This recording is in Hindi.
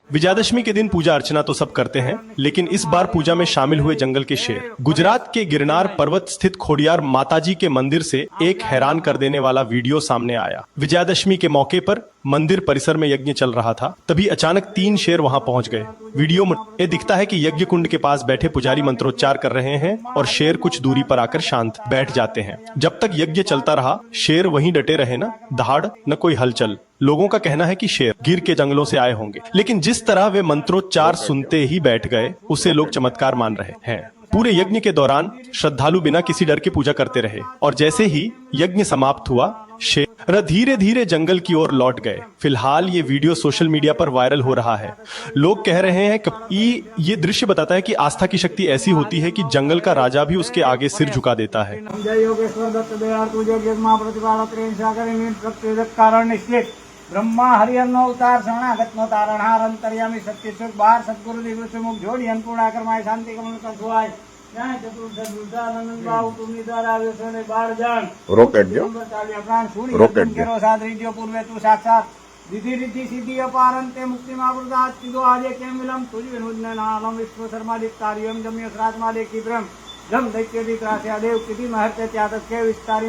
विजयादशमी के दिन पूजा अर्चना तो सब करते हैं, लेकिन इस बार पूजा में शामिल हुए जंगल के शेर। गुजरात के गिरनार पर्वत स्थित खोडियार माताजी के मंदिर से एक हैरान कर देने वाला वीडियो सामने आया। विजयादशमी के मौके पर मंदिर परिसर में यज्ञ चल रहा था, तभी अचानक 3 शेर वहां पहुंच गए। वीडियो में दिखता है कि यज्ञ कुंड के पास बैठे पुजारी मंत्रोच्चार कर रहे हैं और शेर कुछ दूरी पर आकर शांत बैठ जाते हैं। जब तक यज्ञ चलता रहा, शेर वहीं डटे रहे, न दहाड़ न कोई हलचल। लोगों का कहना है कि शेर गिर के जंगलों से आए होंगे, लेकिन जिस तरह वे मंत्रोच्चार सुनते ही बैठ गए, उसे लोग चमत्कार मान रहे हैं। पूरे यज्ञ के दौरान श्रद्धालु बिना किसी डर के पूजा करते रहे और जैसे ही यज्ञ समाप्त हुआ, शेर धीरे धीरे जंगल की ओर लौट गए। फिलहाल ये वीडियो सोशल मीडिया पर वायरल हो रहा है। लोग कह रहे हैं कि ये दृश्य बताता है कि आस्था की शक्ति ऐसी होती है कि जंगल का राजा भी उसके आगे सिर झुका देता है। ब्रह्मा हरिहर नो अवतार शरणागत नो तारणहार अंतर्यामी सत्य सुख बार सतगुरु दिवस मुख जोड़ी अन्नपूर्णा कर्माय शांति कमल का सुहाय जय चतुर्थ दुर्दानंद बाबू तुम्ही द्वारा विश्वने बाढ़ जान रोकेट जो प्राण सूर्य रोकेट केरो साध रीतियो पूर्वे तू साक्षात विधि रिद्धि सिद्धि अपारंते मुक्ति मावृदात तिदो आजे के मिलम तुझ विनुज्ञ नालम विश्व शर्मा दिक्तारियम जम्य श्राद्ध माले की ब्रह्म जम दैत्य दित्रास्य देव किति महर्ते त्यातस्य विस्तारी